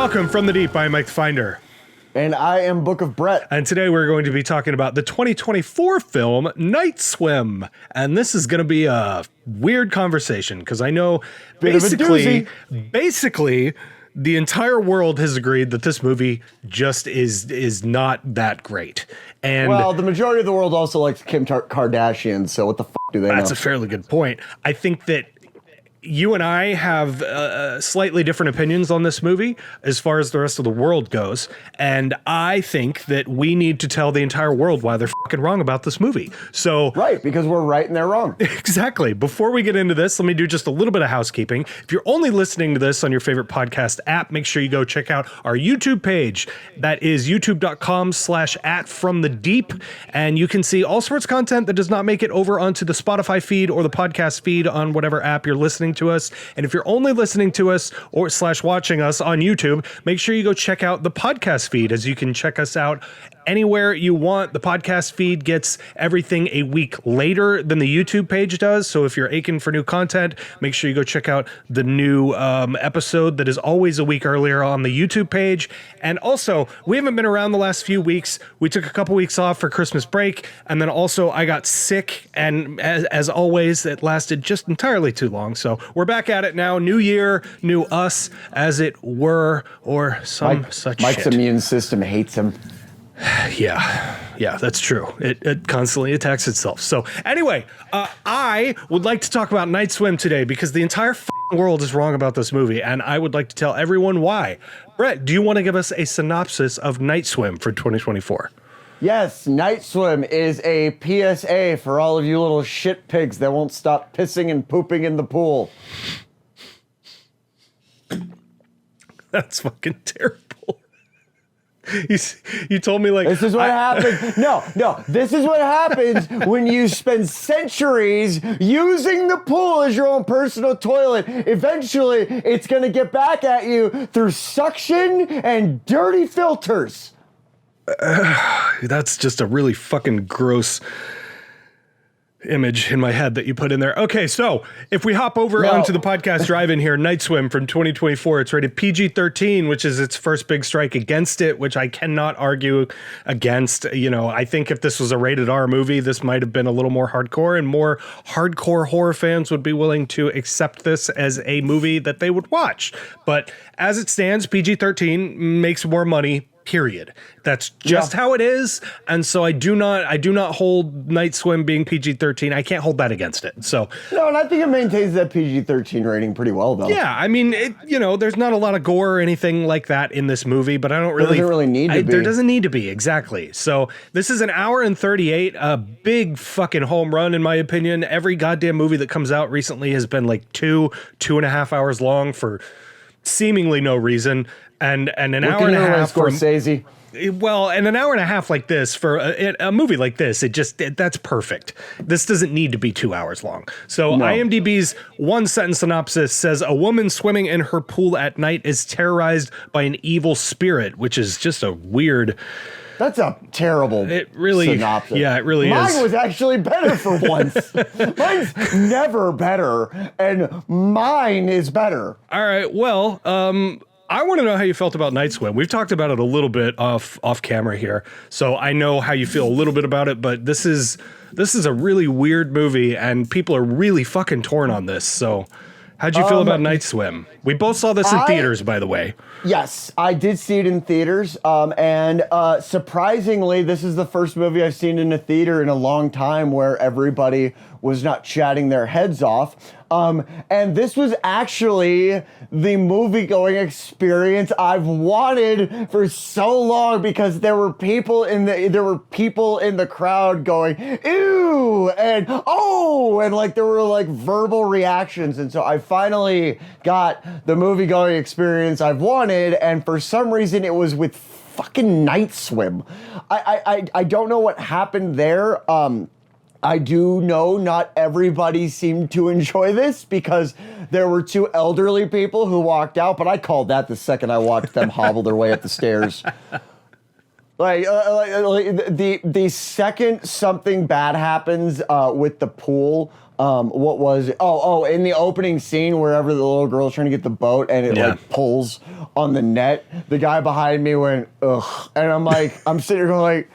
Welcome from the deep. I'm Mike the Finder. And I am Book of Brett. And today we're going to be talking about the 2024 film Night Swim. And this is going to be a weird conversation because I know basically the entire world has agreed that this movie just is not that great. And well, the majority of the world also likes Kim Kardashian, so what the f*** do they know? That's a fairly good point. I think that you and I have slightly different opinions on this movie as far as the rest of the world goes. And I think that we need to tell the entire world why they're fucking wrong about this movie. So right, because we're right and they're wrong. Exactly. Before we get into this, let me do just a little bit of housekeeping. If you're only listening to this on your favorite podcast app, make sure you go check out our YouTube page. That is youtube.com/@fromthedeep. And you can see all sorts of content that does not make it over onto the Spotify feed or the podcast feed on whatever app you're listening to us. And if you're only listening to us or / watching us on YouTube, make sure you go check out the podcast feed, as you can check us out anywhere you want. The podcast feed gets everything a week later than the YouTube page does. So if you're aching for new content, make sure you go check out the new episode that is always a week earlier on the YouTube page. And also, we haven't been around the last few weeks. We took a couple weeks off for Christmas break. And then also I got sick. And as always, it lasted just entirely too long. So we're back at it now. New year, new us, as it were, or some such Mike's shit. immune system hates him. Yeah, that's true. It constantly attacks itself. So anyway, I would like to talk about Night Swim today because the entire world is wrong about this movie, and I would like to tell everyone why. Brett, do you want to give us a synopsis of Night Swim for 2024? Yes, Night Swim is a PSA for all of you little shit pigs that won't stop pissing and pooping in the pool. That's fucking terrible. You told me like this is what happens. No, this is what happens when you spend centuries using the pool as your own personal toilet. Eventually, it's going to get back at you through suction and dirty filters. That's just a really fucking gross image in my head that you put in there. Okay, so if we hop over onto the podcast drive-in here, Night Swim from 2024, it's rated PG-13, which is its first big strike against it, which I cannot argue against. You know, I think if this was a rated R movie, this might have been a little more hardcore, and more hardcore horror fans would be willing to accept this as a movie that they would watch. But as it stands, PG-13 makes more money, period. That's just how it is. And so I do not hold Night Swim being PG-13. I can't hold that against it. So no, and I think it maintains that PG-13 rating pretty well, though. Yeah, I mean, there's not a lot of gore or anything like that in this movie, but I don't really... There doesn't really need to be. There doesn't need to be, exactly. So this is an hour and 38, a big fucking home run, in my opinion. Every goddamn movie that comes out recently has been like 2.5 hours long for seemingly no reason. And an hour and a half for Scorsese. Well, and an hour and a half like this for a movie like this, that's perfect. This doesn't need to be 2 hours long. So no. IMDb's one-sentence synopsis says, a woman swimming in her pool at night is terrorized by an evil spirit, which is just a weird... That's a terrible synopsis. Yeah, it really is. Mine was actually better for once. Mine's never better, and mine is better. All right, well, I want to know how you felt about Night Swim. We've talked about it a little bit off camera here, so I know how you feel a little bit about it, but this is a really weird movie, and people are really fucking torn on this, so... How'd you feel about Night Swim? We both saw this in theaters, by the way. Yes, I did see it in theaters, and surprisingly, this is the first movie I've seen in a theater in a long time where everybody was not chatting their heads off. And this was actually the movie-going experience I've wanted for so long, because there were people in the crowd going ew and oh, and like there were like verbal reactions, and so I finally got the movie-going experience I've wanted, and for some reason it was with fucking Night Swim. I don't know what happened there. I do know not everybody seemed to enjoy this, because there were two elderly people who walked out, but I called that the second I watched them hobble their way up the stairs. The second something bad happens with the pool. What was it? In the opening scene, wherever the little girl's trying to get the boat and it like pulls on the net, the guy behind me went, ugh. And I'm like, I'm sitting here going like,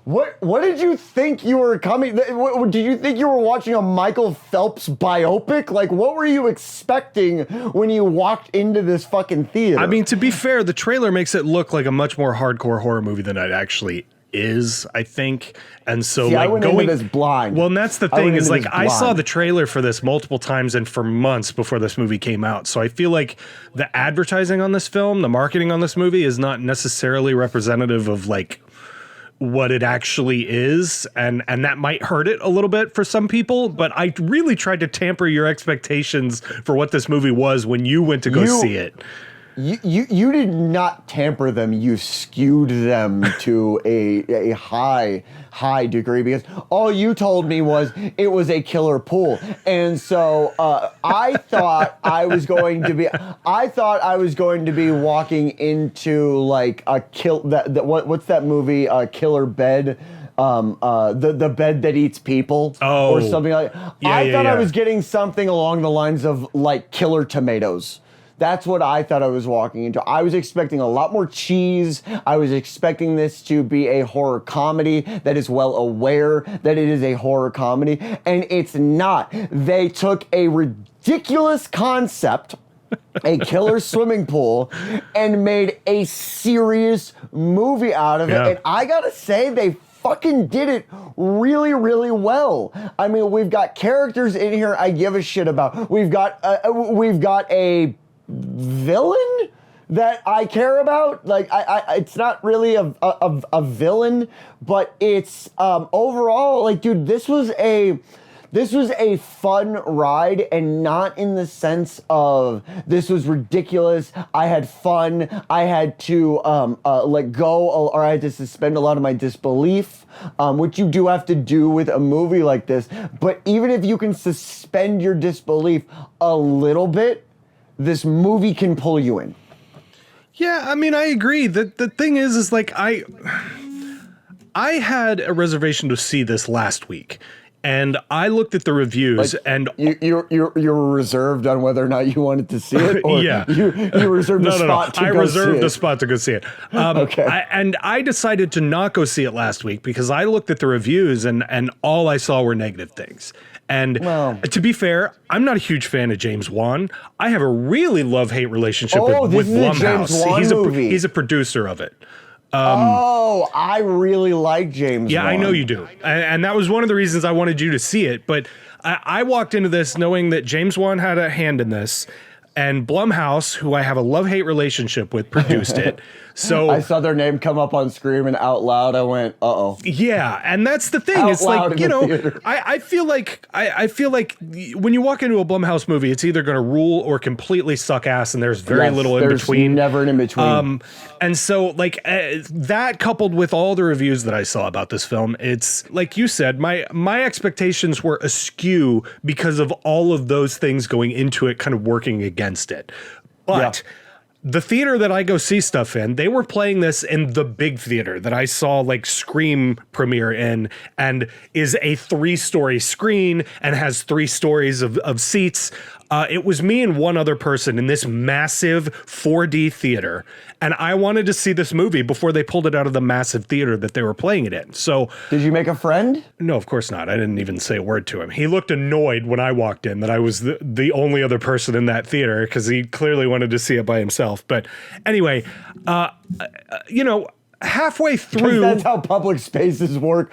what did you think you were coming? Did you think you were watching a Michael Phelps biopic? Like, what were you expecting when you walked into this fucking theater? I mean, to be fair, the trailer makes it look like a much more hardcore horror movie than it actually is, I think. And so I went into this blind. Well, and that's the thing is like I saw the trailer for this multiple times and for months before this movie came out. So I feel like the advertising on this film, the marketing on this movie is not necessarily representative of like what it actually is, and that might hurt it a little bit for some people, but I really tried to tamper your expectations for what this movie was when you went to go see it. You did not tamper them. You skewed them to a high degree, because all you told me was it was a killer pool, and so I thought I was going to be walking into like a what's that movie? Killer Bed. The bed that eats people, or something like. I thought I was getting something along the lines of like Killer Tomatoes. That's what I thought I was walking into. I was expecting a lot more cheese. I was expecting this to be a horror comedy that is well aware that it is a horror comedy, and it's not. They took a ridiculous concept, a killer swimming pool, and made a serious movie out of it. And I gotta say, they fucking did it really, really well. I mean, we've got characters in here I give a shit about. We've got a villain that I care about. Like, it's not really a villain, but it's overall, like, dude, this was a fun ride, and not in the sense of this was ridiculous. I had fun. I had to let go, or I had to suspend a lot of my disbelief, which you do have to do with a movie like this. But even if you can suspend your disbelief a little bit, this movie can pull you in. Yeah, I mean, I agree. The thing is like I had a reservation to see this last week, and I looked at the reviews, like, and you were reserved on whether or not you wanted to see it. Or yeah, you reserved the spot. I reserved the spot to go see it. Okay, I decided to not go see it last week because I looked at the reviews and all I saw were negative things. And to be fair, I'm not a huge fan of James Wan. I have a really love-hate relationship with Blumhouse. He's a producer of it. I really like James Wan. I know you do. And that was one of the reasons I wanted you to see it. But I walked into this knowing that James Wan had a hand in this, and Blumhouse, who I have a love-hate relationship with, produced it. So I saw their name come up on screen, and out loud I went, "Uh-oh." Yeah, and that's the thing. It's like, you know, I feel like when you walk into a Blumhouse movie, it's either going to rule or completely suck ass, and there's very little in between. Never an in between. And so like that coupled with all the reviews that I saw about this film, it's like you said, my expectations were askew because of all of those things going into it, kind of working against it. But the theater that I go see stuff in, they were playing this in the big theater that I saw like Scream premiere in, and is a 3-story screen and has 3 stories of seats. It was me and one other person in this massive 4D theater, and I wanted to see this movie before they pulled it out of the massive theater that they were playing it in. So, did you make a friend? No, of course not. I didn't even say a word to him. He looked annoyed when I walked in that I was the only other person in that theater, because he clearly wanted to see it by himself. But anyway, you know, halfway through, that's how public spaces work.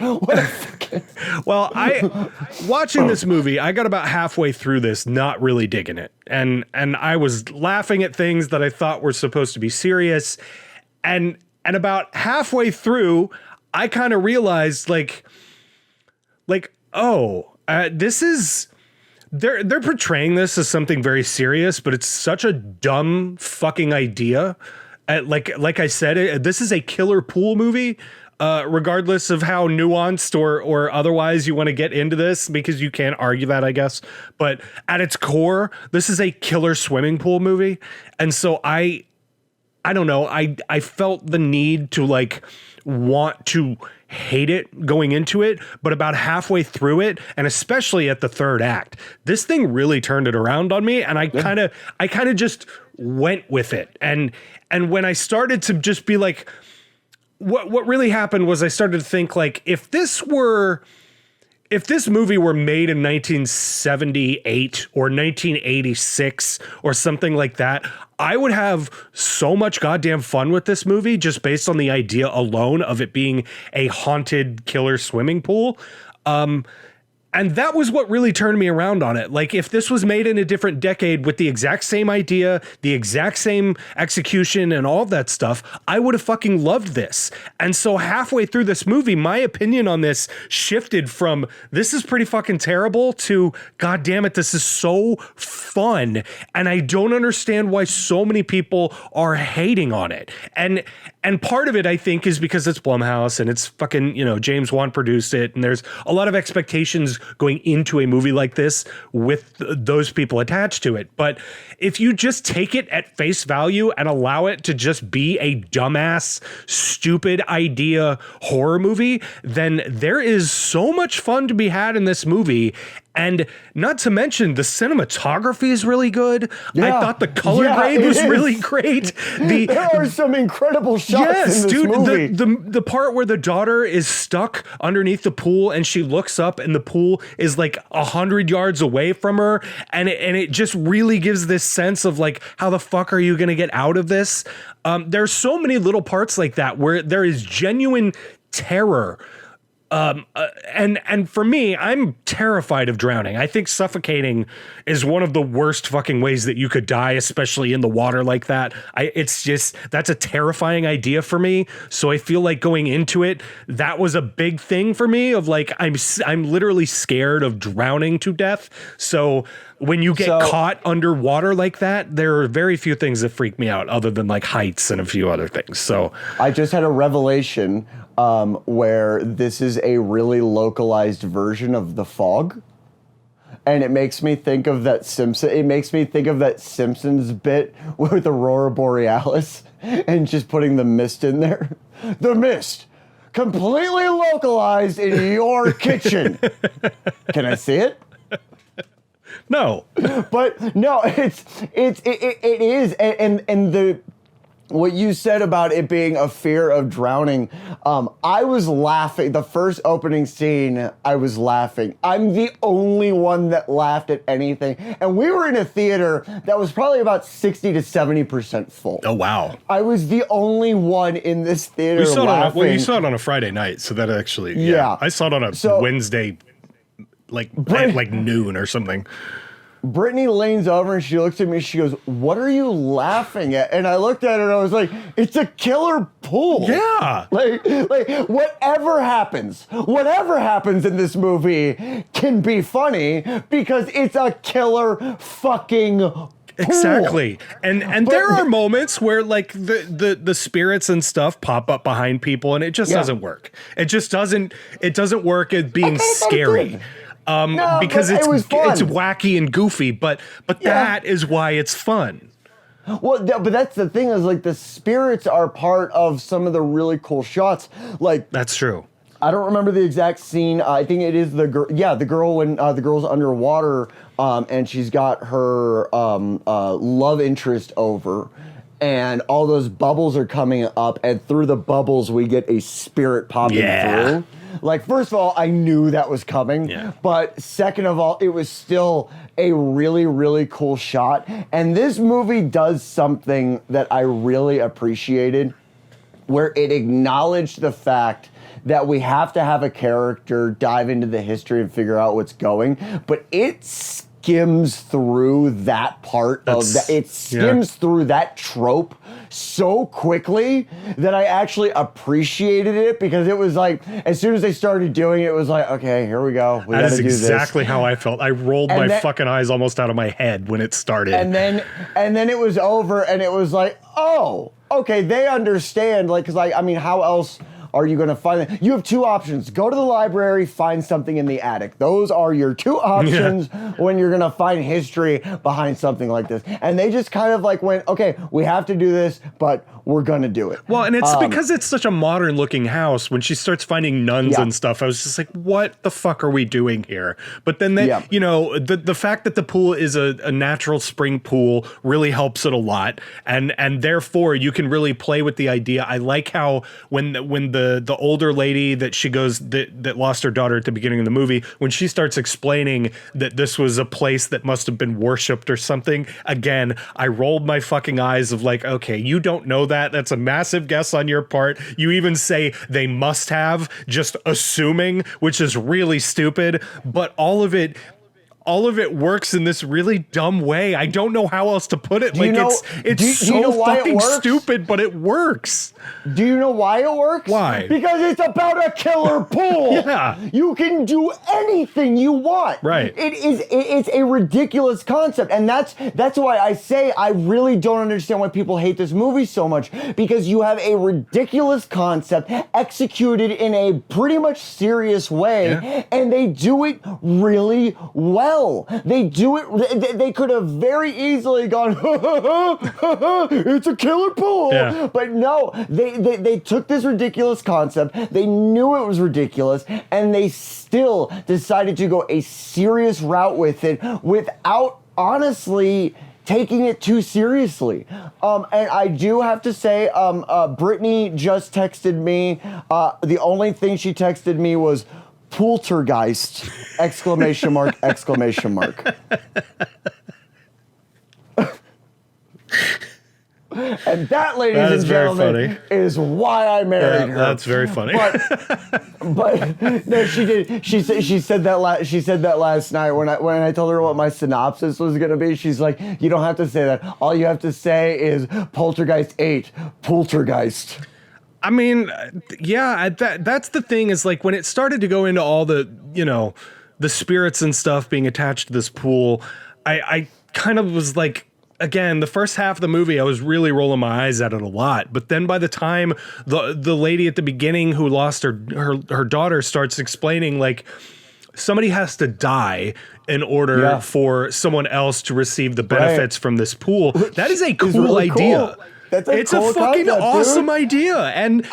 Well, watching this movie, I got about halfway through this not really digging it, and I was laughing at things that I thought were supposed to be serious, and about halfway through, I kind of realized like this is. They're portraying this as something very serious, but it's such a dumb fucking idea. Like I said, this is a killer pool movie, regardless of how nuanced or otherwise you want to get into this, because you can't argue that, I guess. But at its core, this is a killer swimming pool movie. And so I don't know. I felt the need to like want to hate it going into it, but about halfway through it, and especially at the third act, this thing really turned it around on me, and I kind of just went with it. And when I started to just be like, what really happened was I started to think, like, if this movie were made in 1978 or 1986 or something like that, I would have so much goddamn fun with this movie just based on the idea alone of it being a haunted killer swimming pool. And that was what really turned me around on it. Like, if this was made in a different decade with the exact same idea, the exact same execution and all of that stuff, I would have fucking loved this. And so halfway through this movie, my opinion on this shifted from this is pretty fucking terrible to God damn it, this is so fun. And I don't understand why so many people are hating on it. And part of it, I think, is because it's Blumhouse and it's fucking, James Wan produced it. And there's a lot of expectations going into a movie like this with those people attached to it. But if you just take it at face value and allow it to just be a dumbass, stupid idea horror movie, then there is so much fun to be had in this movie. And not to mention, the cinematography is really good. Yeah. I thought the color grade was really great. There are some incredible shots in this movie. The part where the daughter is stuck underneath the pool and she looks up and the pool is like 100 yards away from her. And it just really gives this sense of like, how the fuck are you going to get out of this? There's so many little parts like that where there is genuine terror. And for me, I'm terrified of drowning. I think suffocating is one of the worst fucking ways that you could die, especially in the water like that. That's a terrifying idea for me. So I feel like going into it, that was a big thing for me of like, I'm literally scared of drowning to death. So when you get caught underwater like that, there are very few things that freak me out other than like heights and a few other things. So I just had a revelation where this is a really localized version of The Fog. And it makes me think of that Simpsons bit with Aurora Borealis and just putting the mist in there. The mist, completely localized in your kitchen. Can I see it? No. But no, it is. And the what you said about it being a fear of drowning, I was laughing. The first opening scene, I was laughing. I'm the only one that laughed at anything. And we were in a theater that was probably about 60 to 70% full. Oh, wow. I was the only one in this theater laughing. You saw it on a Friday night, so that actually, yeah. I saw it on a Wednesday, at like noon or something. Brittany leans over and she looks at me. She goes, "What are you laughing at?" And I looked at her and I was like, "It's a killer pool." Yeah. Like whatever happens in this movie can be funny because it's a killer fucking pool. Exactly. And there are moments where like the spirits and stuff pop up behind people and it just doesn't work. It doesn't work at being scary. Because it's wacky and goofy, but that is why it's fun. Well, but that's the thing is like the spirits are part of some of the really cool shots. Like that's true. I don't remember the exact scene. I think it is the girl. Yeah, the girl when the girl's underwater, and she's got her love interest over. And all those bubbles are coming up, and through the bubbles we get a spirit popping through. Like, first of all, I knew that was coming, but second of all, it was still a really, really cool shot. And this movie does something that I really appreciated, where it acknowledged the fact that we have to have a character dive into the history and figure out what's going, but it skims through that part of that. It skims through that trope so quickly that I actually appreciated it because it was like, as soon as they started doing it, it was like, okay, here we go. We That is exactly how I felt. I rolled my fucking eyes almost out of my head when it started. And then it was over and it was like, oh, okay, they understand. Like, cause I mean, how else are you going to find it? You have two options. Go to the library, find something in the attic. Those are your two options when you're going to find history behind something like this. And they just kind of like went, okay, we have to do this, but we're going to do it. Well, and it's because it's such a modern looking house. When she starts finding nuns and stuff, I was just like, what the fuck are we doing here? But then, you know, the fact that the pool is a natural spring pool really helps it a lot. And therefore you can really play with the idea. I like how when the older lady that she goes, that lost her daughter at the beginning of the movie, when she starts explaining that this was a place that must have been worshipped or something, again, I rolled my fucking eyes of like, okay, you don't know that. That's a massive guess on your part. You even say they must have, just assuming, which is really stupid, but all of it works in this really dumb way. I don't know how else to put it. It's so fucking stupid, but it works. Do you know why it works? Why? Because it's about a killer pool. Yeah. You can do anything you want. Right. It's a ridiculous concept. And that's why I say I really don't understand why people hate this movie so much. Because you have a ridiculous concept executed in a pretty much serious way. And they do it really well. They do it. They could have very easily gone, it's a killer pool. Yeah. But no, they took this ridiculous concept. They knew it was ridiculous, and they still decided to go a serious route with it without honestly taking it too seriously. And I do have to say, Brittany just texted me. The only thing she texted me was, Poultergeist! Exclamation mark! Exclamation mark! And that, ladies and gentlemen, is why I married her. That's very funny. But no, she did. She said that last night when I told her what my synopsis was going to be. She's like, "You don't have to say that. All you have to say is Poltergeist 8, Poultergeist." I mean, yeah, that's the thing is like when it started to go into all the, you know, the spirits and stuff being attached to this pool, I kind of was like, again, the first half of the movie, I was really rolling my eyes at it a lot. But then by the time the lady at the beginning who lost her daughter starts explaining like somebody has to die in order for someone else to receive the benefits from this pool. That is a cool really idea. Cool. It's a fucking awesome idea. And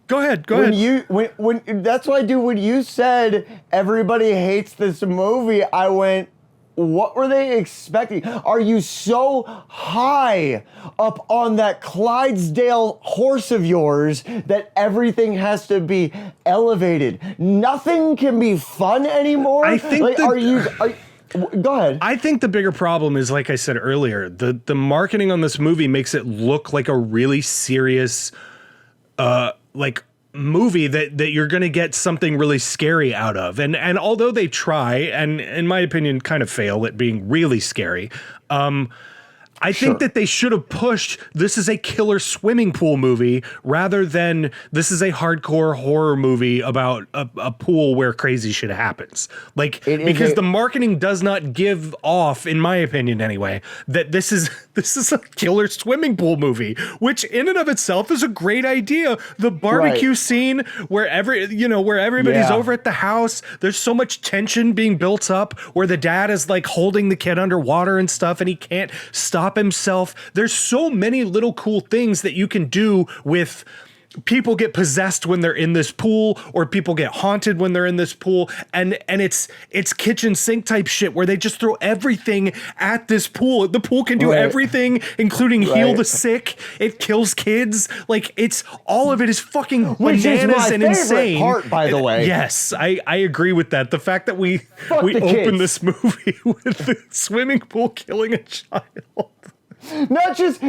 go ahead. When that's what I do. When you said everybody hates this movie, I went, what were they expecting? Are you so high up on that Clydesdale horse of yours that everything has to be elevated? Nothing can be fun anymore? I think like, go ahead. I think the bigger problem is, like I said earlier, the marketing on this movie makes it look like a really serious, like movie that you're going to get something really scary out of. And although they try, and in my opinion, kind of fail at being really scary, I think that they should have pushed this is a killer swimming pool movie rather than this is a hardcore horror movie about a pool where crazy shit happens. Like, because the marketing does not give off, in my opinion anyway, that this is a killer swimming pool movie, which in and of itself is a great idea. The barbecue scene where everybody's over at the house, there's so much tension being built up where the dad is like holding the kid underwater and stuff and he can't stop himself. There's so many little cool things that you can do with people get possessed when they're in this pool, or people get haunted when they're in this pool, and it's kitchen sink type shit where they just throw everything at this pool. The pool can do everything, including heal the sick. It kills kids. Like, it's all of it is fucking bananas and insane. Part, by the way. Yes, I agree with that. The fact that we open this movie with the swimming pool killing a child. Not just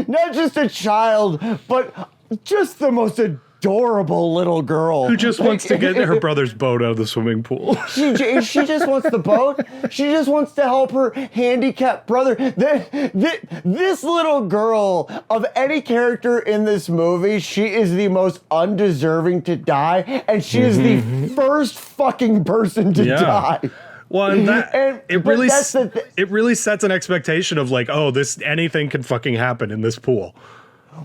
a child, but just the most adorable little girl who just wants to get her brother's boat out of the swimming pool. She just wants the boat. She just wants to help her handicapped brother. This little girl, of any character in this movie, she is the most undeserving to die, and she is the first fucking person to die. Well, and it really sets an expectation of like, oh, anything can fucking happen in this pool.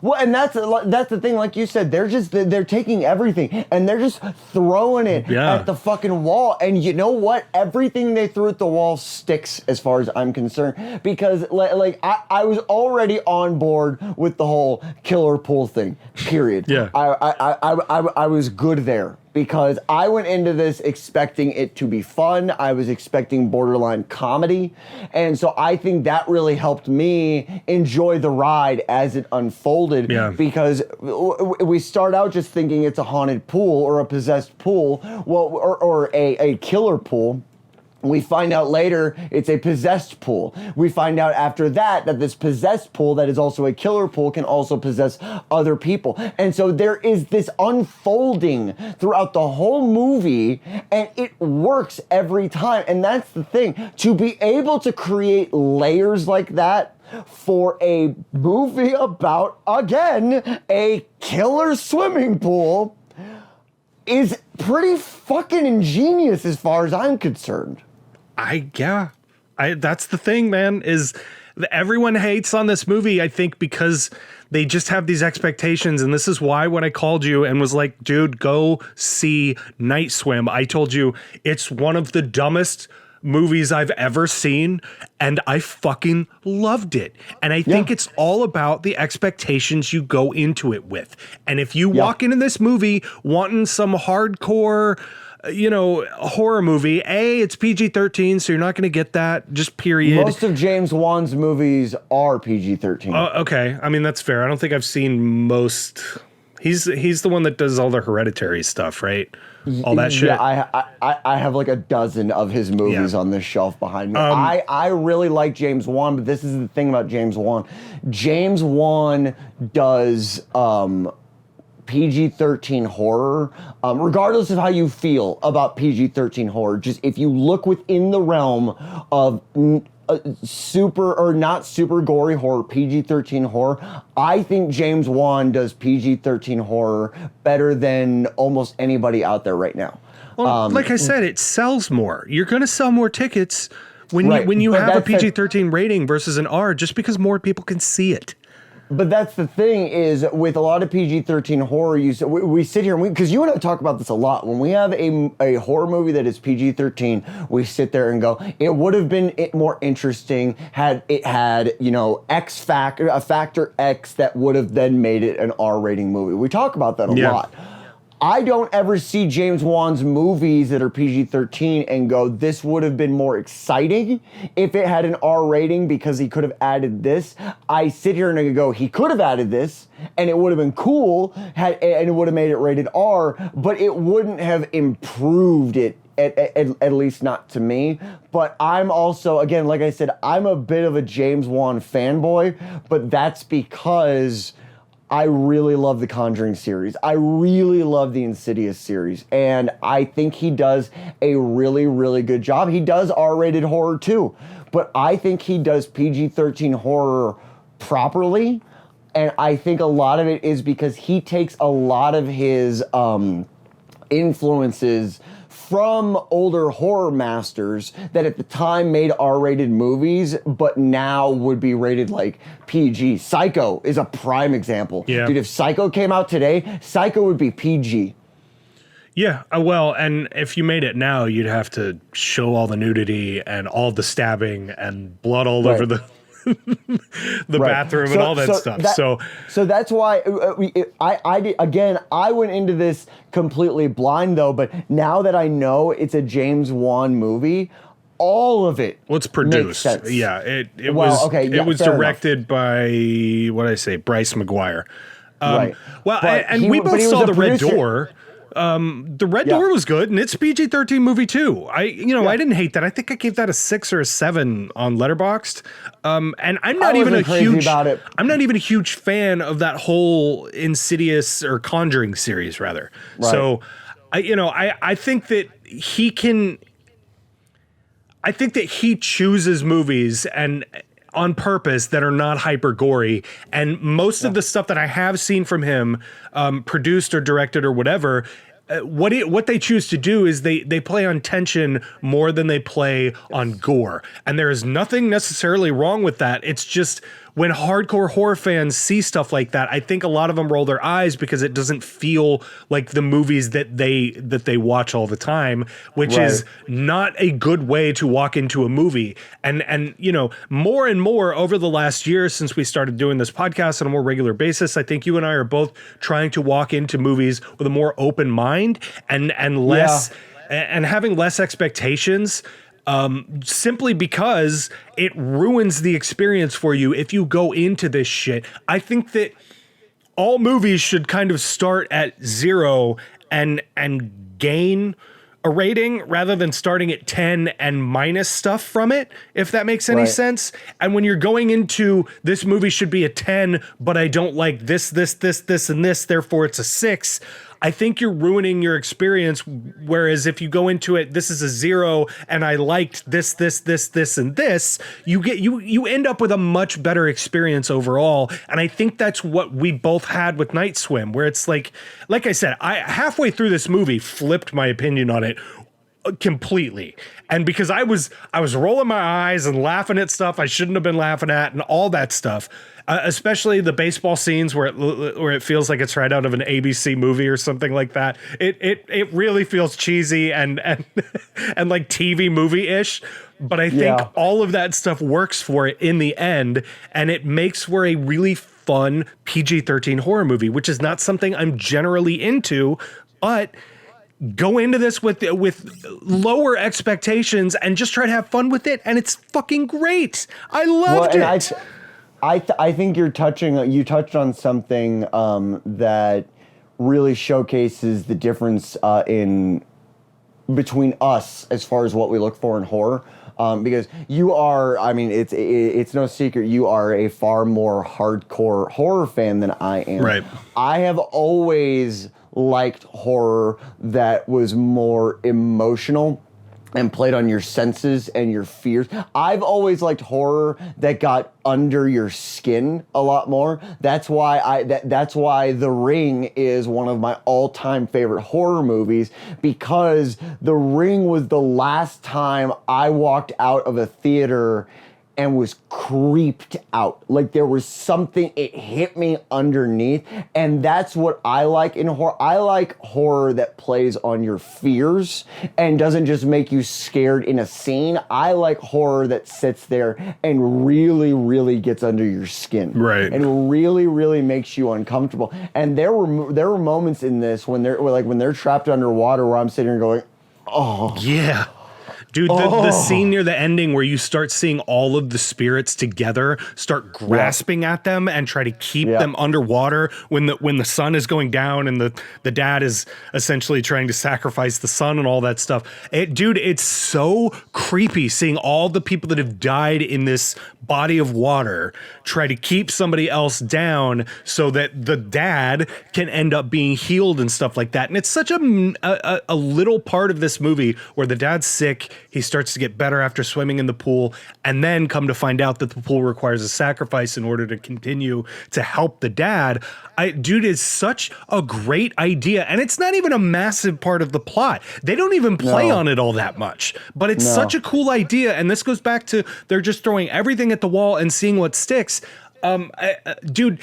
Well, and that's the thing. Like you said, they're taking everything and they're just throwing it at the fucking wall. And you know what? Everything they threw at the wall sticks, as far as I'm concerned. Because I was already on board with the whole killer pool thing. Period. Yeah. I was good there. Because I went into this expecting it to be fun. I was expecting borderline comedy. And so I think that really helped me enjoy the ride as it unfolded. Yeah. Because we start out just thinking it's a haunted pool or a possessed pool, or a killer pool. We find out later it's a possessed pool. We find out after that this possessed pool that is also a killer pool can also possess other people. And so there is this unfolding throughout the whole movie, and it works every time. And that's the thing. To be able to create layers like that for a movie about, again, a killer swimming pool is pretty fucking ingenious as far as I'm concerned. That's the thing, man, is everyone hates on this movie, I think, because they just have these expectations. And this is why when I called you and was like, dude, go see Night Swim, I told you it's one of the dumbest movies I've ever seen, and I fucking loved it. And I think it's all about the expectations you go into it with. And if you walk into this movie wanting some hardcore, horror movie, it's PG-13, so you're not going to get that, just period. Most of James Wan's movies are PG-13. Okay. I mean, that's fair. I don't think I've seen most. He's the one that does all the Hereditary stuff, right? All that shit. Yeah, I have like a dozen of his movies on this shelf behind me. I really like James Wan, but this is the thing about James Wan. James Wan does PG-13 horror, regardless of how you feel about PG-13 horror. Just if you look within the realm of super or not super gory horror, PG-13 horror, I think James Wan does PG-13 horror better than almost anybody out there right now. Well, like I said, it sells more. You're going to sell more tickets when you have a PG-13 rating versus an R, just because more people can see it. But that's the thing is with a lot of PG-13 horror, we sit here and because you and I talk about this a lot. When we have a horror movie that is PG-13, we sit there and go, it would have been more interesting had it had, a factor X that would have then made it an R rating movie. We talk about that a lot. I don't ever see James Wan's movies that are PG-13 and go, this would have been more exciting if it had an R rating because he could have added this. I sit here and I go, he could have added this and it would have been cool and it would have made it rated R, but it wouldn't have improved it. At least not to me. But I'm also, again, like I said, I'm a bit of a James Wan fanboy, but that's because I really love the Conjuring series. I really love the Insidious series. And I think he does a really, really good job. He does R-rated horror too. But I think he does PG-13 horror properly. And I think a lot of it is because he takes a lot of his influences from older horror masters that at the time made R-rated movies, but now would be rated like PG. Psycho is a prime example. Yeah. Dude, if Psycho came out today, Psycho would be PG. Yeah, well, and if you made it now, you'd have to show all the nudity and all the stabbing and blood all over the bathroom and all that stuff. So that's why I went into this completely blind though, but now that I know it's a James Wan movie, all of it. Well, it's produced. Yeah, it was directed by Bryce McGuire. Well, and we both saw The Red Door. The Red Door was good, and it's a PG-13 movie too. I didn't hate that. I think I gave that a 6 or a 7 on Letterboxd. And I'm not even a huge fan of that whole Insidious or Conjuring series, rather. Right. So, I think that he can. I think that he chooses movies and on purpose that are not hyper gory, and most of the stuff that I have seen from him, produced or directed or whatever, what they choose to do is they play on tension more than they play on gore, and there is nothing necessarily wrong with that. It's just when hardcore horror fans see stuff like that, I think a lot of them roll their eyes because it doesn't feel like the movies that they watch all the time, which is not a good way to walk into a movie. And you know, more and more over the last year since we started doing this podcast on a more regular basis, I think you and I are both trying to walk into movies with a more open mind and less and having less expectations. Simply because it ruins the experience for you if you go into this shit. I think that all movies should kind of start at 0 and gain a rating rather than starting at 10 and minus stuff from it, if that makes any sense. And when you're going into this movie should be a 10, but I don't like this, and this, therefore it's a 6. I think you're ruining your experience. Whereas if you go into it, this is a 0 and I liked this, and this, you end up with a much better experience overall. And I think that's what we both had with Night Swim, where it's like I said, I halfway through this movie flipped my opinion on it completely. And because I was rolling my eyes and laughing at stuff I shouldn't have been laughing at and all that stuff, especially the baseball scenes where it feels like it's right out of an ABC movie or something like that. It really feels cheesy and like TV movie-ish. But I think all of that stuff works for it in the end, and it makes for a really fun PG-13 horror movie, which is not something I'm generally into, but go into this with lower expectations and just try to have fun with it, and it's fucking great. I loved it. I think you touched on something that really showcases the difference in between us as far as what we look for in horror. Because you are, I mean, it's no secret, you are a far more hardcore horror fan than I am. Right. I have always liked horror that was more emotional and played on your senses and your fears. I've always liked horror that got under your skin a lot more. That's why that's why The Ring is one of my all-time favorite horror movies, because The Ring was the last time I walked out of a theater and was creeped out. Like there was something, it hit me underneath. And that's what I like in horror. I like horror that plays on your fears and doesn't just make you scared in a scene. I like horror that sits there and really, really gets under your skin. Right. And really, really makes you uncomfortable. And there were moments in this when they're trapped underwater where I'm sitting here going, oh. Yeah. Dude, the scene near the ending where you start seeing all of the spirits together start grasping at them and try to keep them underwater when the sun is going down and the dad is essentially trying to sacrifice the son and all that stuff. Dude, it's so creepy seeing all the people that have died in this body of water try to keep somebody else down so that the dad can end up being healed and stuff like that. And it's such a little part of this movie where the dad's sick. He starts to get better after swimming in the pool, and then come to find out that the pool requires a sacrifice in order to continue to help the dad. Dude, it's such a great idea, and it's not even a massive part of the plot. They don't even play on it all that much, but it's such a cool idea, and this goes back to they're just throwing everything at the wall and seeing what sticks. Dude,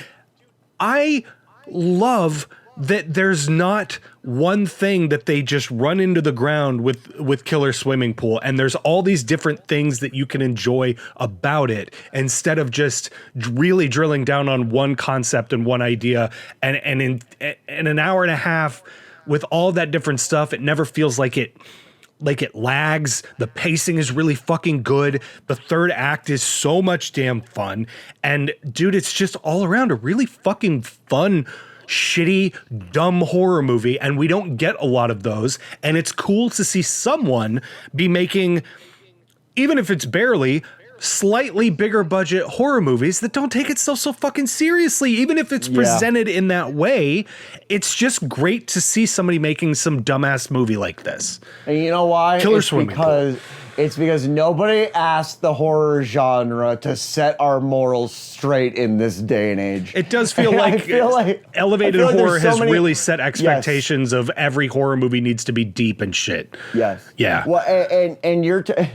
I love that there's not one thing that they just run into the ground with Killer Swimming Pool, and there's all these different things that you can enjoy about it instead of just really drilling down on one concept and one idea. And in an hour and a half with all that different stuff, it never feels like it lags. The pacing is really fucking good. The third act is so much damn fun. And dude, it's just all around a really fucking fun, shitty, dumb horror movie, and we don't get a lot of those. And it's cool to see someone be making, even if it's barely, slightly bigger budget horror movies that don't take itself so fucking seriously, even if it's presented in that way. It's just great to see somebody making some dumbass movie like this. And you know why? Killer Swimming Pool. It's because nobody asked the horror genre to set our morals straight in this day and age. It does feel like, elevated horror has really set expectations of every horror movie needs to be deep and shit. Yes. Yeah. Well,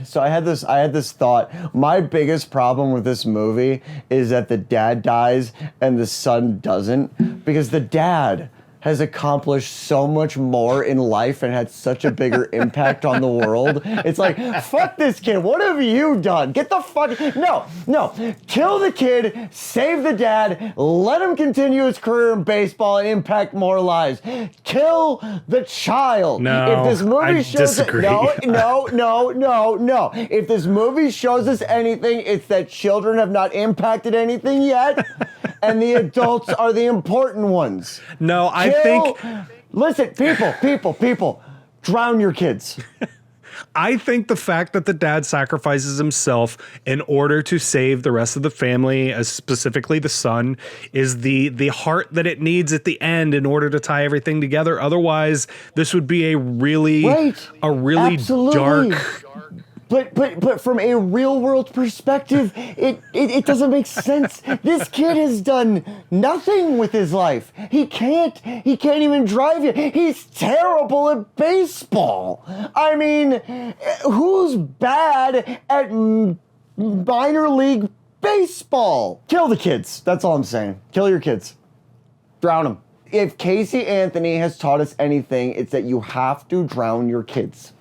so I had this thought. My biggest problem with this movie is that the dad dies and the son doesn't, because the dad has accomplished so much more in life and had such a bigger impact on the world. It's like, fuck this kid. What have you done? Get the fuck... No. Kill the kid, save the dad, let him continue his career in baseball and impact more lives. Kill the child. No, if this movie I shows disagree. No. If this movie shows us anything, it's that children have not impacted anything yet, and the adults are the important ones. No, Listen, people, drown your kids. I think the fact that the dad sacrifices himself in order to save the rest of the family, specifically the son, is the heart that it needs at the end in order to tie everything together. Otherwise, this would be a really dark. But from a real world perspective, it doesn't make sense. This kid has done nothing with his life. He can't even drive yet. He's terrible at baseball. I mean, who's bad at minor league baseball? Kill the kids. That's all I'm saying. Kill your kids. Drown them. If Casey Anthony has taught us anything, it's that you have to drown your kids.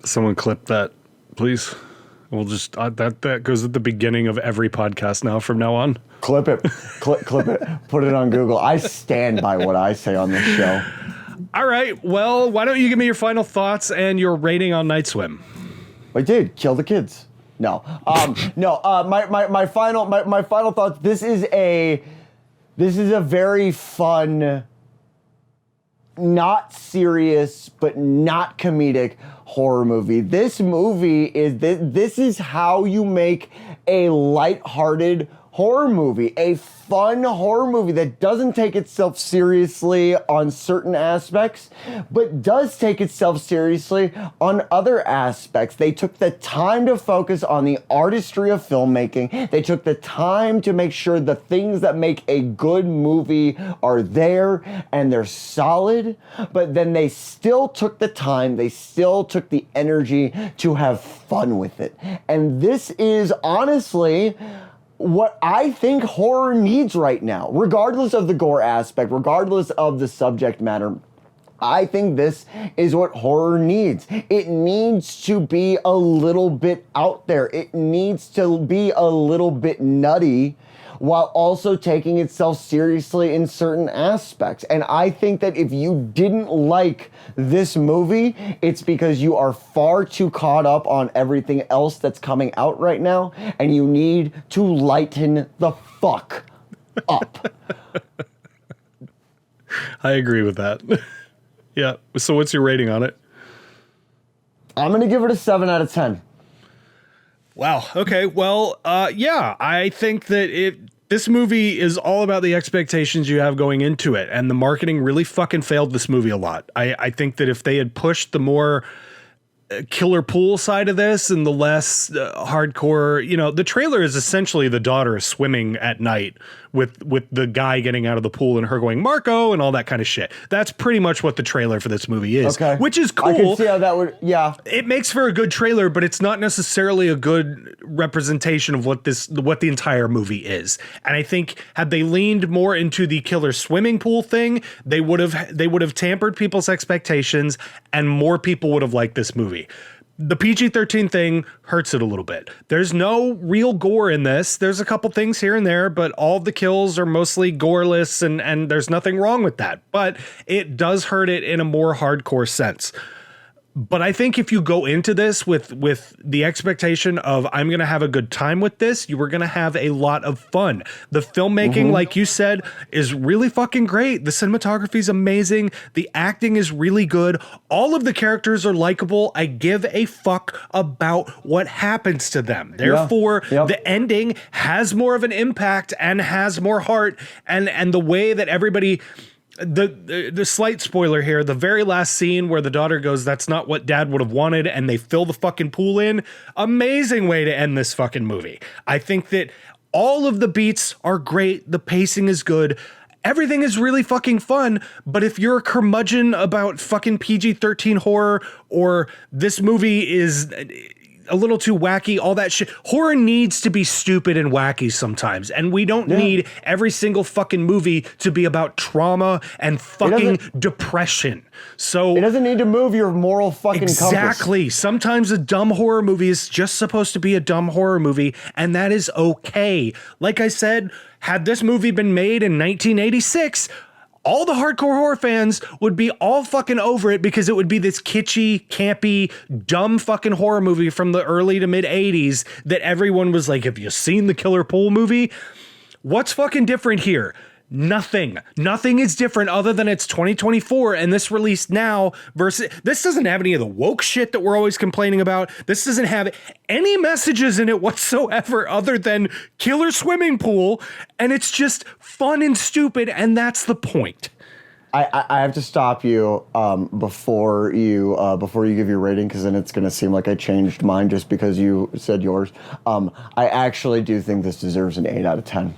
Someone clip that, please. We'll just that goes at the beginning of every podcast now from now on. Clip it. Clip it. Put it on Google. I stand by what I say on this show. All right. Well, why don't you give me your final thoughts and your rating on Night Swim? I did. Kill the kids. No. My final thoughts. This is a very fun, not serious, but not comedic horror movie. This is how you make a lighthearted horror movie, a fun horror movie that doesn't take itself seriously on certain aspects, but does take itself seriously on other aspects. They took the time to focus on the artistry of filmmaking. They took the time to make sure the things that make a good movie are there and they're solid, but then they still took the time, they still took the energy to have fun with it. And this is honestly what I think horror needs right now, regardless of the gore aspect, regardless of the subject matter. I think this is what horror needs. It needs to be a little bit out there. It needs to be a little bit nutty while also taking itself seriously in certain aspects. And I think that if you didn't like this movie, it's because you are far too caught up on everything else that's coming out right now, and you need to lighten the fuck up. I agree with that. Yeah. So what's your rating on it? I'm going to give it a 7 out of 10. Wow. Okay. Well, yeah, I think that this movie is all about the expectations you have going into it, and the marketing really fucking failed this movie a lot. I think that if they had pushed the more killer pool side of this and the less hardcore, the trailer is essentially the daughter swimming at night with the guy getting out of the pool and her going Marco and all that kind of shit. That's pretty much what the trailer for this movie is, okay. Which is cool. I can see how that would, yeah. It makes for a good trailer, but it's not necessarily a good representation of what the entire movie is. And I think had they leaned more into the killer swimming pool thing, they would have tampered people's expectations and more people would have liked this movie. The PG-13 thing hurts it a little bit. There's no real gore in this. There's a couple things here and there, but all of the kills are mostly goreless, and there's nothing wrong with that. But it does hurt it in a more hardcore sense. But I think if you go into this with the expectation of I'm going to have a good time with this, you are going to have a lot of fun. The filmmaking, like you said, is really fucking great. The cinematography is amazing. The acting is really good. All of the characters are likable. I give a fuck about what happens to them. Therefore, the ending has more of an impact and has more heart, and the way that everybody the slight spoiler here, the very last scene where the daughter goes, "That's not what dad would have wanted," and they fill the fucking pool in. Amazing way to end this fucking movie. I think that all of the beats are great. The pacing is good. Everything is really fucking fun, but if you're a curmudgeon about fucking PG-13 horror, or this movie is a little too wacky, all that shit, horror needs to be stupid and wacky sometimes, and we don't need every single fucking movie to be about trauma and fucking depression. So it doesn't need to move your moral fucking exactly. compass. Sometimes a dumb horror movie is just supposed to be a dumb horror movie, and that is okay. Like I said, had this movie been made in 1986, all the hardcore horror fans would be all fucking over it because it would be this kitschy, campy, dumb fucking horror movie from the early to mid 80s that everyone was like, "Have you seen the Killer Pool movie?" What's fucking different here? Nothing. Nothing is different other than it's 2024 and this released now versus this doesn't have any of the woke shit that we're always complaining about. This doesn't have any messages in it whatsoever other than killer swimming pool, and it's just fun and stupid, and that's the point. I have to stop you before you give your rating, because then it's going to seem like I changed mine just because you said yours. I actually do think this deserves an 8 out of 10.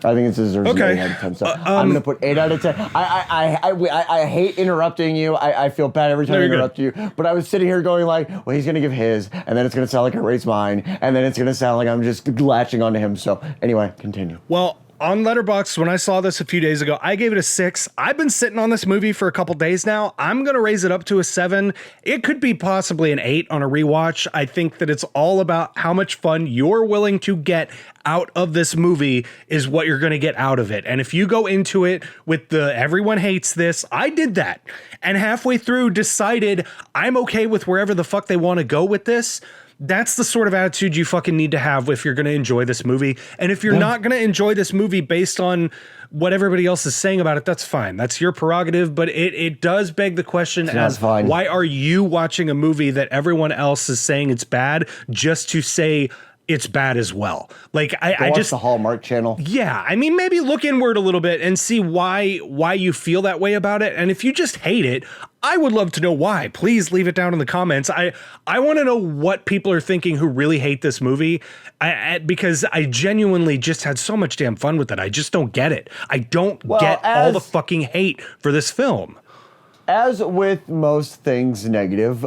I think it deserves an 8 out of 10. So I'm going to put 8 out of 10. I hate interrupting you. I feel bad every time I interrupt you. But I was sitting here going like, well, he's going to give his, and then it's going to sound like I raised mine, and then it's going to sound like I'm just latching onto him. So anyway, continue. Well, on Letterboxd, when I saw this a few days ago, I gave it a 6. I've been sitting on this movie for a couple days now. I'm going to raise it up to a 7. It could be possibly an 8 on a rewatch. I think that it's all about how much fun you're willing to get out of this movie is what you're going to get out of it. And if you go into it with the everyone hates this, I did that. And halfway through decided I'm okay with wherever the fuck they want to go with this. That's the sort of attitude you fucking need to have if you're going to enjoy this movie. And if you're not going to enjoy this movie based on what everybody else is saying about it, that's fine. That's your prerogative. But it does beg the question as why are you watching a movie that everyone else is saying it's bad just to say it's bad as well? Like I just the Hallmark Channel. Yeah, I mean, maybe look inward a little bit and see why you feel that way about it. And if you just hate it, I would love to know why. Please leave it down in the comments. I want to know what people are thinking who really hate this movie, because I genuinely just had so much damn fun with it. I just don't get it. I don't get all the fucking hate for this film. As with most things negative,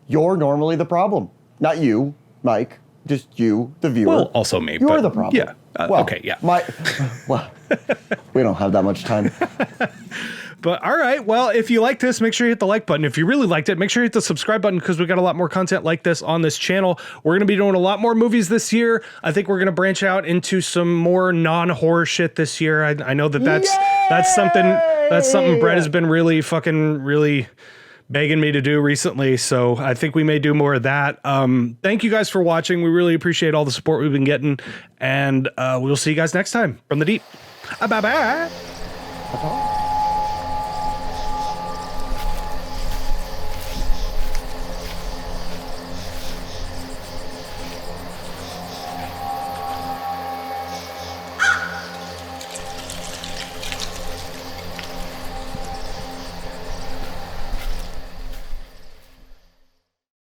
you're normally the problem. Not you, Mike. Just you, the viewer. Well, also me. You're the problem. Yeah. Okay, yeah. Well, we don't have that much time. But all right, well, if you like this, make sure you hit the like button. If you really liked it, make sure you hit the subscribe button, because we got a lot more content like this on this channel. We're going to be doing a lot more movies this year. I think we're going to branch out into some more non-horror shit this year. I know that's something Brett has been really begging me to do recently, so I think we may do more of that. Thank you guys for watching. We really appreciate all the support we've been getting, and we'll see you guys next time from the deep. Bye-bye.